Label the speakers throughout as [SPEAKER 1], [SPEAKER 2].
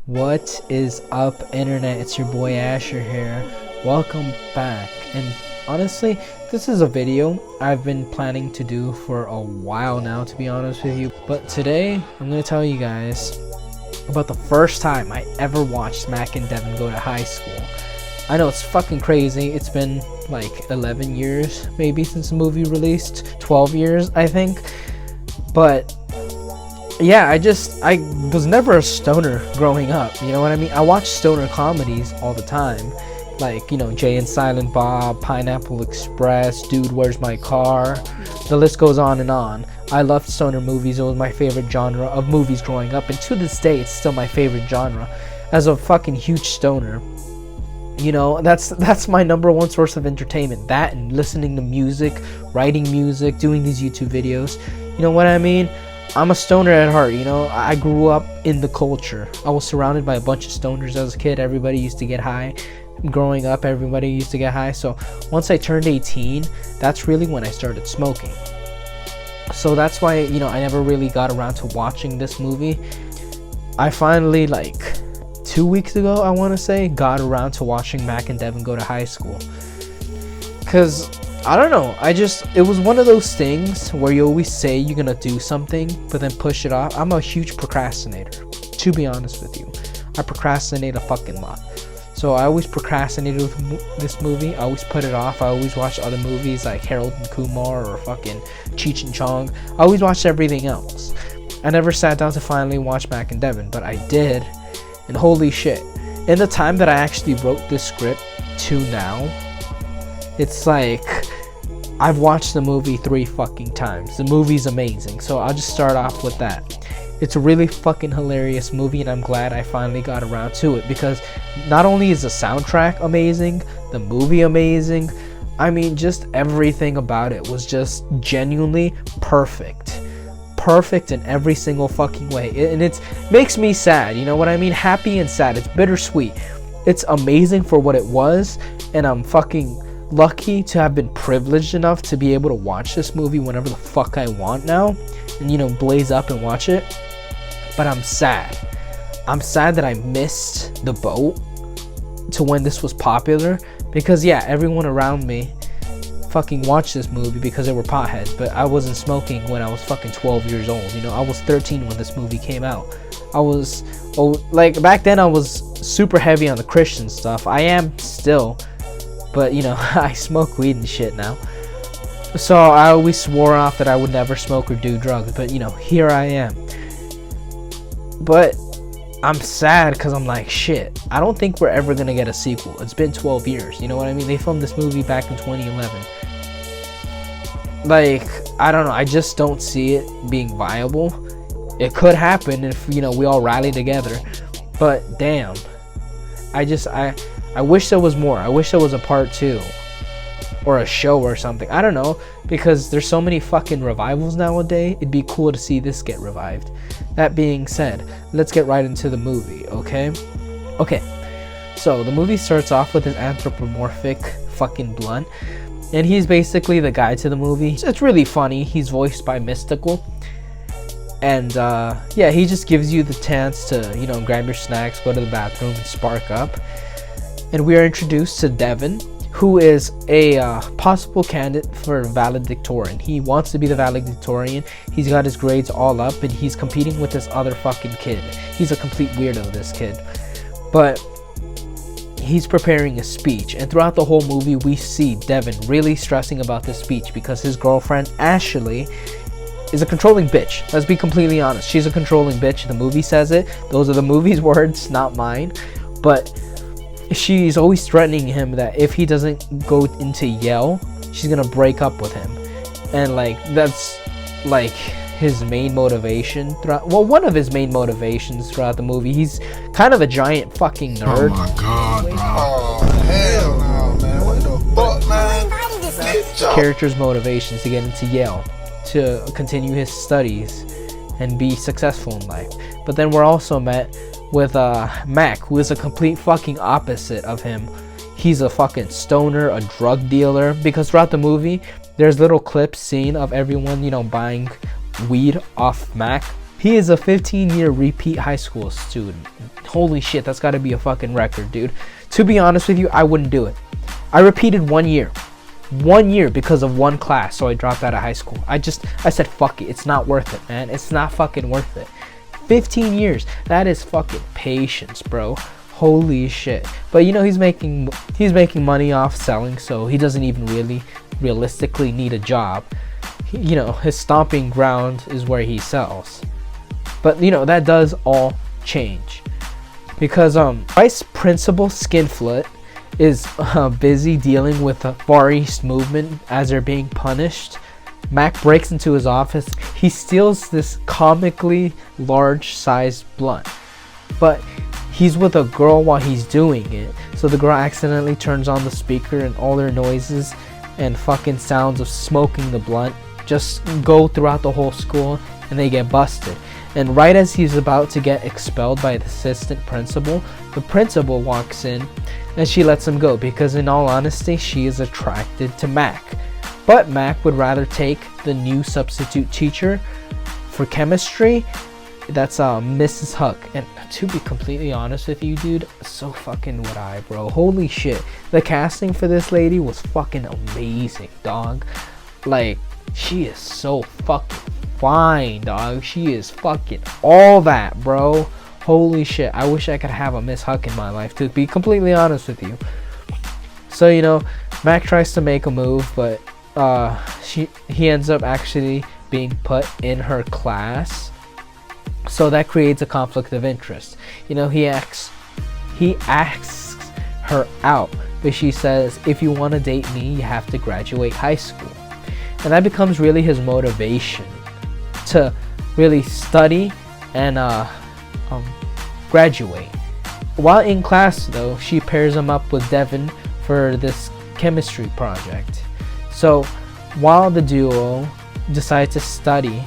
[SPEAKER 1] What is up, internet? It's your boy Asher here. Welcome back. And honestly, this is a video I've been planning to do for a while now, to be honest with you. But today, I'm going to tell you guys about the first time I ever watched Mac and Devin go to high school. I know it's fucking crazy. It's been like 11 years maybe since the movie released. 12 years, I think. But yeah, I was never a stoner growing up, you know what I mean? I watched stoner comedies all the time, like, you know, Jay and Silent Bob, Pineapple Express, Dude, Where's My Car? The list goes on and on. I loved stoner movies. It was my favorite genre of movies growing up, and to this day, it's still my favorite genre. As a fucking huge stoner, you know, that's my number one source of entertainment. That and listening to music, writing music, doing these YouTube videos. You know what I mean? I'm a stoner at heart, you know. I grew up in the culture. I was surrounded by a bunch of stoners as a kid. Everybody used to get high. Growing up, everybody used to get high. So once I turned 18, that's really when I started smoking. So that's why, you know, I never really got around to watching this movie. I finally, like 2 weeks ago, I want to say, got around to watching Mac and Devin go to high school. Because I don't know, it was one of those things where you always say you're gonna do something but then push it off. I'm a huge procrastinator, to be honest with you. I procrastinate a fucking lot. So I always procrastinated with this movie. I always put it off. I always watched other movies like Harold and Kumar or fucking Cheech and Chong. I always watched everything else. I never sat down to finally watch Mac and Devin, but I did, and holy shit. In the time that I actually wrote this script to now, it's like I've watched the movie 3 fucking times. The movie's amazing, so I'll just start off with that. It's a really fucking hilarious movie, and I'm glad I finally got around to it, because not only is the soundtrack amazing, the movie amazing, I mean, just everything about it was just genuinely perfect. Perfect in every single fucking way. And it makes me sad, you know what I mean? Happy and sad. It's bittersweet. It's amazing for what it was, and I'm fucking lucky to have been privileged enough to be able to watch this movie whenever the fuck I want now, and, you know, blaze up and watch it. But I'm sad. I'm sad that I missed the boat to when this was popular, because yeah, everyone around me fucking watched this movie because they were potheads, but I wasn't smoking when I was fucking 12 years old. You know, I was 13 when this movie came out. Like back then I was super heavy on the Christian stuff. I am still, but, you know, I smoke weed and shit now. So I always swore off that I would never smoke or do drugs. But, you know, here I am. But I'm sad because I'm like, shit, I don't think we're ever going to get a sequel. It's been 12 years. You know what I mean? They filmed this movie back in 2011. Like, I don't know. I just don't see it being viable. It could happen if, you know, we all rally together. But damn. I wish there was more. I wish there was a part 2 or a show or something. I don't know, because there's so many fucking revivals nowadays. It'd be cool to see this get revived. That being said, let's get right into the movie, okay? Okay, so the movie starts off with his anthropomorphic fucking blunt, and he's basically the guy to the movie. It's really funny. He's voiced by Mystical. And yeah, he just gives you the chance to, you know, grab your snacks, go to the bathroom, and spark up. And we are introduced to Devin, who is a possible candidate for valedictorian. He wants to be the valedictorian. He's got his grades all up, and he's competing with this other fucking kid. He's a complete weirdo, this kid. But he's preparing a speech, and throughout the whole movie, we see Devin really stressing about this speech because his girlfriend, Ashley, is a controlling bitch. Let's be completely honest. She's a controlling bitch. The movie says it. Those are the movie's words, not mine. But she's always threatening him that if he doesn't go into Yale, she's gonna break up with him. And like, that's like his main motivation throughout, well, one of his main motivations throughout the movie. He's kind of a giant fucking nerd.
[SPEAKER 2] Oh my god, bro. Oh, hell no, man. What the fuck, man?
[SPEAKER 1] Character's motivations to get into Yale, to continue his studies and be successful in life. But then we're also met with Mac, who is a complete fucking opposite of him. He's a fucking stoner, a drug dealer, because throughout the movie there's little clips seen of everyone, you know, buying weed off Mac He is a 15-year repeat high school student. Holy shit, that's got to be a fucking record, dude. To be honest with you, I wouldn't do it. I repeated 1 year. 1 year because of one class, so I dropped out of high school. I said fuck it. It's not worth it, man. It's not fucking worth it. 15 years. That is fucking patience, bro. Holy shit. But you know, he's making money off selling, so he doesn't even really realistically need a job. You know, his stomping ground is where he sells. But you know, that does all change because Vice Principal Skinflint is busy dealing with the Far East movement as they're being punished. Mac breaks into his office. He steals this comically large-sized blunt, but he's with a girl while he's doing it. So the girl accidentally turns on the speaker, and all their noises and fucking sounds of smoking the blunt just go throughout the whole school, and they get busted. And right as he's about to get expelled by the assistant principal, the principal walks in and she lets him go because in all honesty, she is attracted to Mac. But Mac would rather take the new substitute teacher for chemistry. That's Mrs. Huck. And to be completely honest with you, dude, so fucking would I, bro. Holy shit. The casting for this lady was fucking amazing, dog. Like, she is so fucking fine, dog. She is fucking all that, bro. Holy shit. I wish I could have a Miss Huck in my life, to be completely honest with you. So, you know, Mac tries to make a move, but he ends up actually being put in her class. So that creates a conflict of interest. You know, he asks her out, but she says, if you want to date me, you have to graduate high school. And that becomes really his motivation to really study and graduate. While in class though, she pairs him up with Devin for this chemistry project. So while the duo decide to study,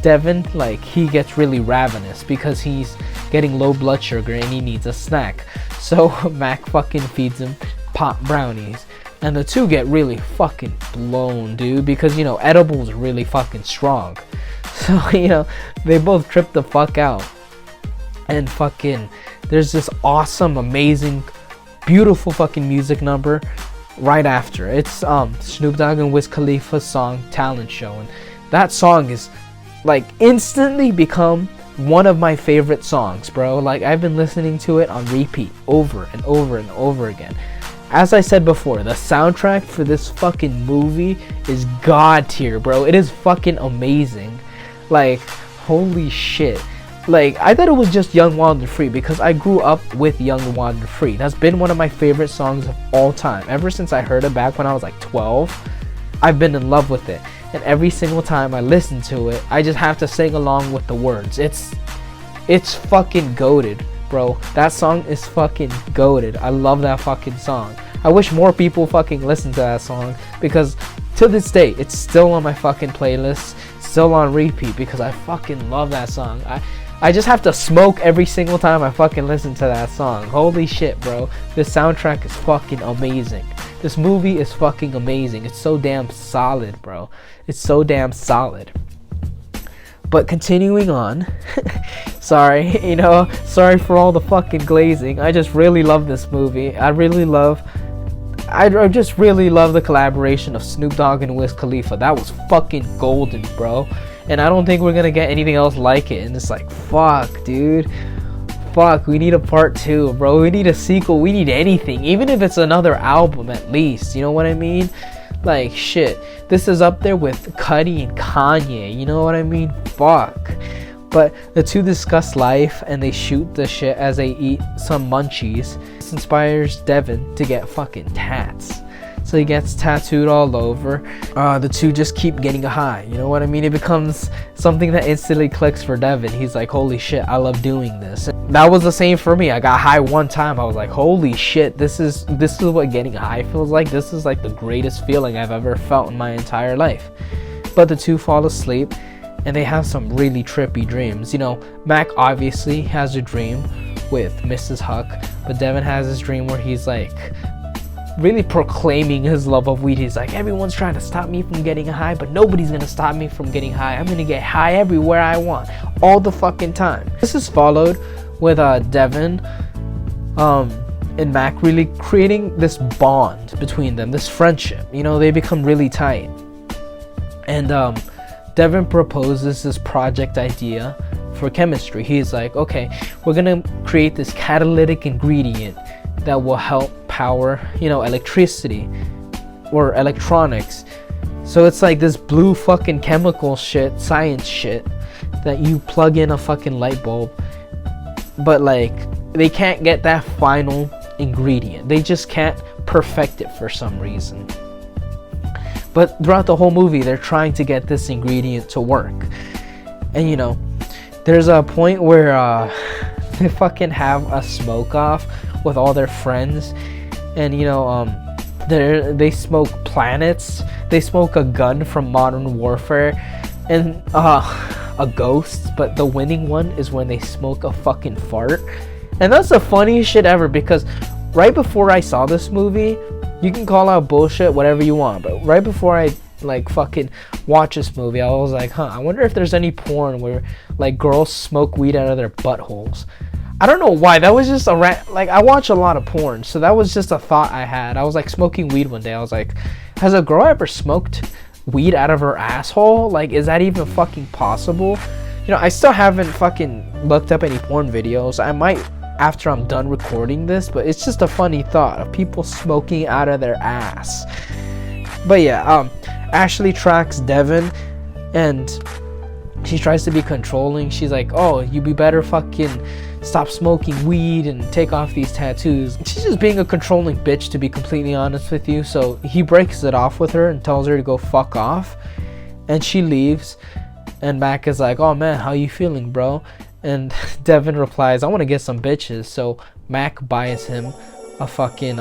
[SPEAKER 1] Devin, like, he gets really ravenous because he's getting low blood sugar and he needs a snack. So Mac fucking feeds him pop brownies. And the two get really fucking blown, dude, because, you know, edibles are really fucking strong. So, you know, they both trip the fuck out. And fucking, there's this awesome, amazing, beautiful fucking music number right after. It's Snoop Dogg and Wiz Khalifa's song, Talent Show. And that song is, like, instantly become one of my favorite songs, bro. Like, I've been listening to it on repeat over and over and over again. As I said before, the soundtrack for this fucking movie is god tier, bro. It is fucking amazing. Like, holy shit. Like, I thought it was just Young, Wild and Free because I grew up with Young, Wild and Free. That's been one of my favorite songs of all time. Ever since I heard it back when I was like 12, I've been in love with it. And every single time I listen to it, I just have to sing along with the words. It's fucking goated, bro. That song is fucking goated. I love that fucking song. I wish more people fucking listen to that song because to this day, it's still on my fucking playlist, still on repeat because I fucking love that song. I just have to smoke every single time I fucking listen to that song. Holy shit, bro. This soundtrack is fucking amazing. This movie is fucking amazing. It's so damn solid, bro. It's so damn solid. But continuing on, sorry for all the fucking glazing. I just really love this movie. I just really love the collaboration of Snoop Dogg and Wiz Khalifa. That was fucking golden, bro. And I don't think we're gonna get anything else like it. And it's like, fuck, dude. Fuck, we need a part 2, bro. We need a sequel. We need anything. Even if it's another album at least. You know what I mean? Like, shit. This is up there with Cudi and Kanye. You know what I mean? Fuck. But the two discuss life and they shoot the shit as they eat some munchies. This inspires Devin to get fucking tats. So he gets tattooed all over. The two just keep getting a high. You know what I mean? It becomes something that instantly clicks for Devin. He's like, holy shit, I love doing this. And that was the same for me. I got high one time. I was like, holy shit, this is what getting high feels like. This is like the greatest feeling I've ever felt in my entire life. But the two fall asleep and they have some really trippy dreams. You know, Mac obviously has a dream with Mrs. Huck, but Devin has this dream where he's like really proclaiming his love of weed. He's like, everyone's trying to stop me from getting high, but nobody's gonna stop me from getting high. I'm gonna get high everywhere I want, all the fucking time. This is followed with Devin and Mac really creating this bond between them, this friendship. You know, they become really tight. And Devin proposes this project idea for chemistry. He's like, okay, we're gonna create this catalytic ingredient that will help power, you know, electricity or electronics. So it's like this blue fucking chemical shit, science shit, that you plug in a fucking light bulb, but like they can't get that final ingredient. They just can't perfect it for some reason. But throughout the whole movie, they're trying to get this ingredient to work. And you know, there's a point where they fucking have a smoke off with all their friends, and you know, they smoke planets. They smoke a gun from Modern Warfare, and a ghost. But the winning one is when they smoke a fucking fart, and that's the funniest shit ever. Because right before I saw this movie, you can call out bullshit, whatever you want, but right before I like fucking watch this movie, I was like, I wonder if there's any porn where like girls smoke weed out of their buttholes. I don't know why. That was just like, I watch a lot of porn, so that was just a thought I had. I was like smoking weed one day. I was like, has a girl ever smoked weed out of her asshole? Like, is that even fucking possible? You know, I still haven't fucking looked up any porn videos. I might after I'm done recording this, but it's just a funny thought of people smoking out of their ass. But yeah, Ashley tracks Devin, and she tries to be controlling. She's like, oh, you be better fucking stop smoking weed and take off these tattoos. She's just being a controlling bitch, to be completely honest with you. So he breaks it off with her and tells her to go fuck off, and she leaves. And Mac is like, oh man, how you feeling, bro? And Devin replies, I want to get some bitches. So Mac buys him a fucking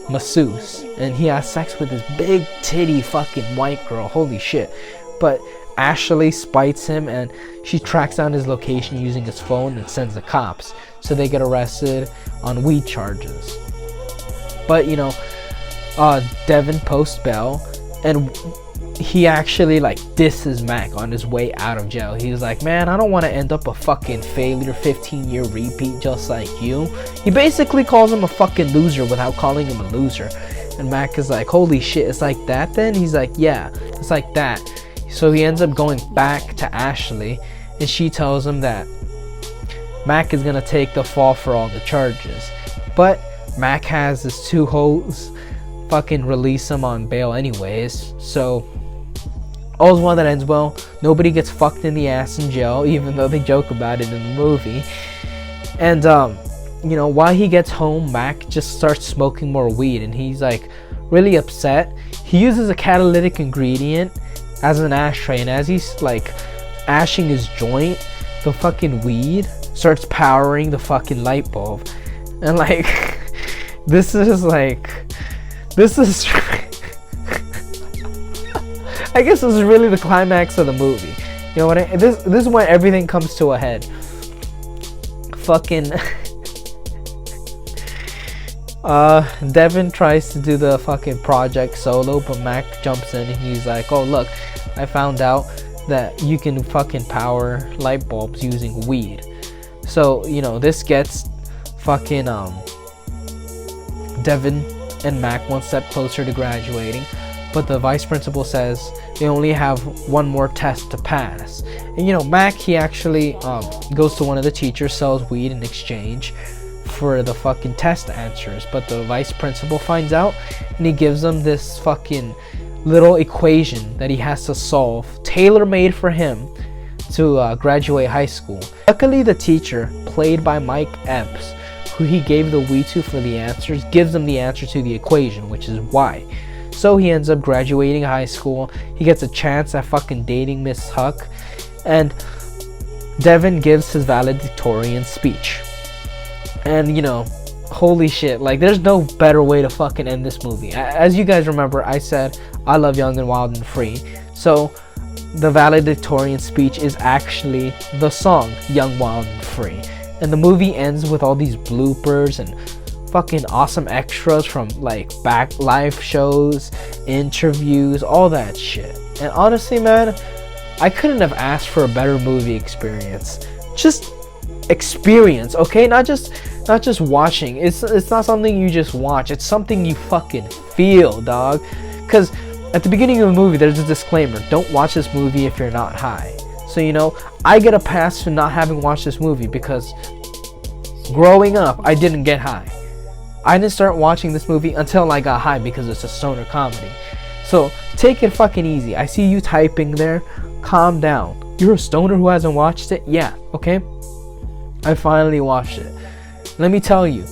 [SPEAKER 1] masseuse, and he has sex with this big titty fucking white girl. Holy shit. But Ashley spites him, and she tracks down his location using his phone and sends the cops. So they get arrested on weed charges. But you know, Devin posts bail, and he actually like disses Mac on his way out of jail. He's like, man, I don't want to end up a fucking failure 15-year repeat just like you. He basically calls him a fucking loser without calling him a loser. And Mac is like, holy shit, it's like that then? He's like, yeah, it's like that. So he ends up going back to Ashley, and she tells him that Mac is gonna take the fall for all the charges. But Mac has his two hoes fucking release him on bail anyways. So all's well that ends well. Nobody gets fucked in the ass in jail, even though they joke about it in the movie. And you know, while he gets home, Mac just starts smoking more weed, and he's like really upset. He uses a catalytic ingredient as an ashtray, and as he's like ashing his joint, the fucking weed starts powering the fucking light bulb. And like this is I guess this is really the climax of the movie. You know what? This is when everything comes to a head. Fucking Devin tries to do the fucking project solo, but Mac jumps in and he's like, oh look, I found out that you can fucking power light bulbs using weed. So you know, this gets fucking Devin and Mac one step closer to graduating, but the vice principal says they only have one more test to pass. And you know, Mac, he actually goes to one of the teachers, sells weed in exchange for the fucking test answers, but the vice principal finds out, and he gives him this fucking little equation that he has to solve, tailor-made for him to graduate high school. Luckily, the teacher, played by Mike Epps, who he gave the weed to for the answers, gives him the answer to the equation, which is Y. So he ends up graduating high school. He gets a chance at fucking dating Miss Huck, and Devin gives his valedictorian speech. And you know, holy shit, like there's no better way to fucking end this movie. As you guys remember, I said I love Young and Wild and Free. So the valedictorian speech is actually the song Young, Wild and Free. And the movie ends with all these bloopers and fucking awesome extras from like back live shows, interviews, all that shit. And honestly, man, I couldn't have asked for a better movie experience. Just experience, okay? Not just watching. It's not something you just watch. It's something you fucking feel, dog. Cause at the beginning of the movie, there's a disclaimer: don't watch this movie if you're not high. So you know, I get a pass for not having watched this movie because growing up, I didn't get high. I didn't start watching this movie until I got high because it's a stoner comedy. So take it fucking easy. I see you typing there. Calm down. You're a stoner who hasn't watched it? Yeah, okay? I finally watched it. Let me tell you,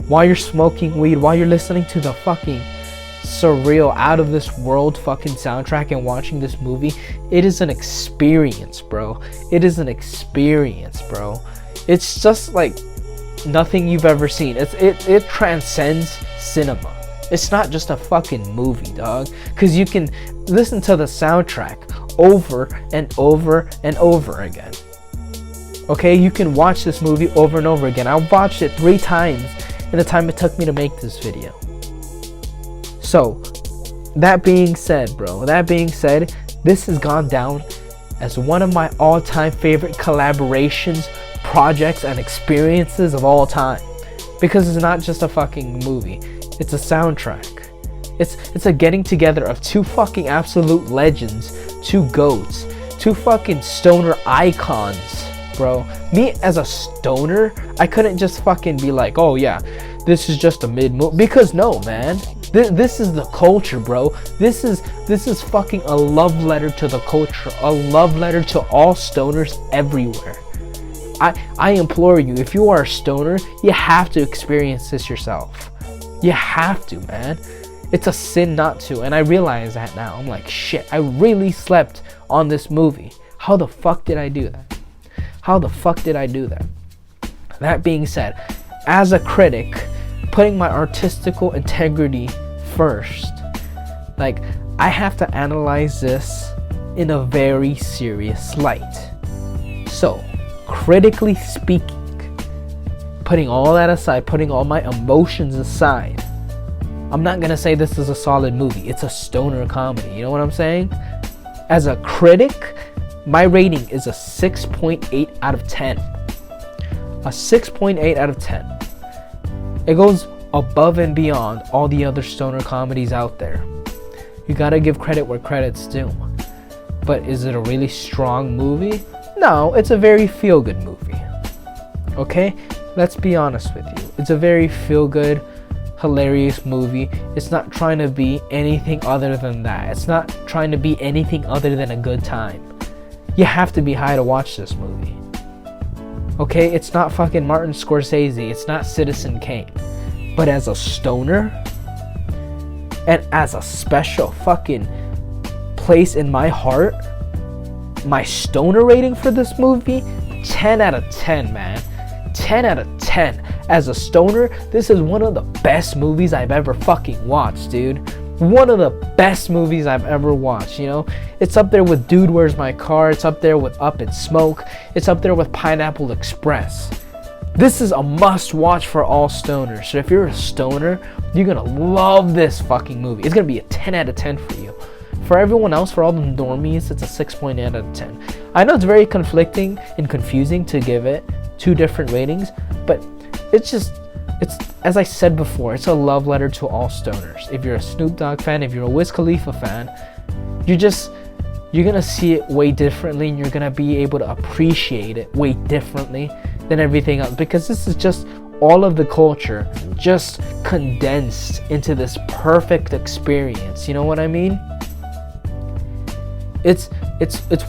[SPEAKER 1] while you're smoking weed, while you're listening to the fucking surreal, out of this world fucking soundtrack and watching this movie, it is an experience, bro. It is an experience, bro. It's just like nothing you've ever seen. It transcends cinema. It's not just a fucking movie, dog. Because you can listen to the soundtrack over and over and over again. Okay, you can watch this movie over and over again. I watched it 3 times in the time it took me to make this video. So, that being said, bro, this has gone down as one of my all-time favorite collaborations, projects, and experiences of all time. Because it's not just a fucking movie. It's a soundtrack. It's a getting together of 2 fucking absolute legends, 2 goats, 2 fucking stoner icons, bro. Me as a stoner, I couldn't just fucking be like, oh yeah, this is just a mid-movie. Because no, man. This is the culture, bro. This is fucking a love letter to the culture. A love letter to all stoners everywhere. I implore you, if you are a stoner, you have to experience this yourself. You have to, man. It's a sin not to, and I realize that now. I'm like, shit, I really slept on this movie. How the fuck did I do that? How the fuck did I do that? That being said, as a critic, putting my artistical integrity first, like, I have to analyze this in a very serious light. So, critically speaking, putting all that aside, putting all my emotions aside, I'm not gonna say this is a solid movie. It's a stoner comedy. You know what I'm saying? As a critic, my rating is a 6.8 out of 10. A 6.8 out of 10. It goes above and beyond all the other stoner comedies out there. You gotta give credit where credit's due. But is it a really strong movie? No, it's a very feel-good movie. Okay? Let's be honest with you. It's a very feel-good, hilarious movie. It's not trying to be anything other than that. It's not trying to be anything other than a good time. You have to be high to watch this movie. Okay? It's not fucking Martin Scorsese. It's not Citizen Kane. But as a stoner, and as a special fucking place in my heart, my stoner rating for this movie, 10 out of 10, man. 10 out of 10. As a stoner, this is one of the best movies I've ever fucking watched, dude. One of the best movies I've ever watched, you know? It's up there with Dude, Where's My Car? It's up there with Up in Smoke. It's up there with Pineapple Express. This is a must-watch for all stoners. So if you're a stoner, you're gonna love this fucking movie. It's gonna be a 10 out of 10 for you. For everyone else, for all the normies, it's a 6.8 out of 10. I know it's very conflicting and confusing to give it 2 different ratings, but it's as I said before, it's a love letter to all stoners. If you're a Snoop Dogg fan, if you're a Wiz Khalifa fan, you're gonna see it way differently, and you're gonna be able to appreciate it way differently than everything else, because this is just all of the culture just condensed into this perfect experience. You know what I mean? It's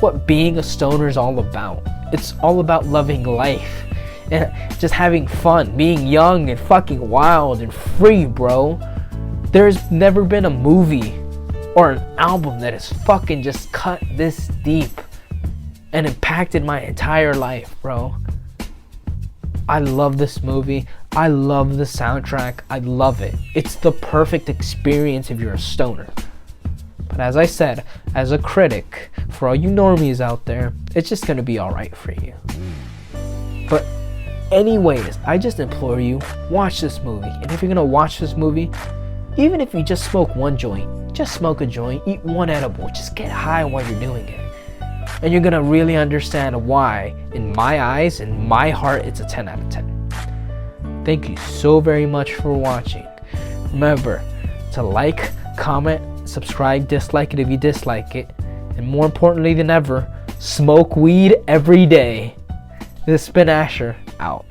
[SPEAKER 1] what being a stoner is all about. It's all about loving life and just having fun, being young and fucking wild and free, bro. There's never been a movie or an album that has fucking just cut this deep and impacted my entire life, bro. I love this movie. I love the soundtrack. I love it. It's the perfect experience if you're a stoner. But as I said, as a critic, for all you normies out there, it's just gonna be alright for you. But Anyways, I just implore you, watch this movie. And if you're gonna watch this movie, even if you just smoke one joint, just smoke a joint, eat one edible, just get high while you're doing it. And you're gonna really understand why, in my eyes, in my heart, it's a 10 out of 10. Thank you so very much for watching. Remember to like, comment, subscribe, dislike it if you dislike it. And more importantly than ever, smoke weed every day. This has been Asher, out.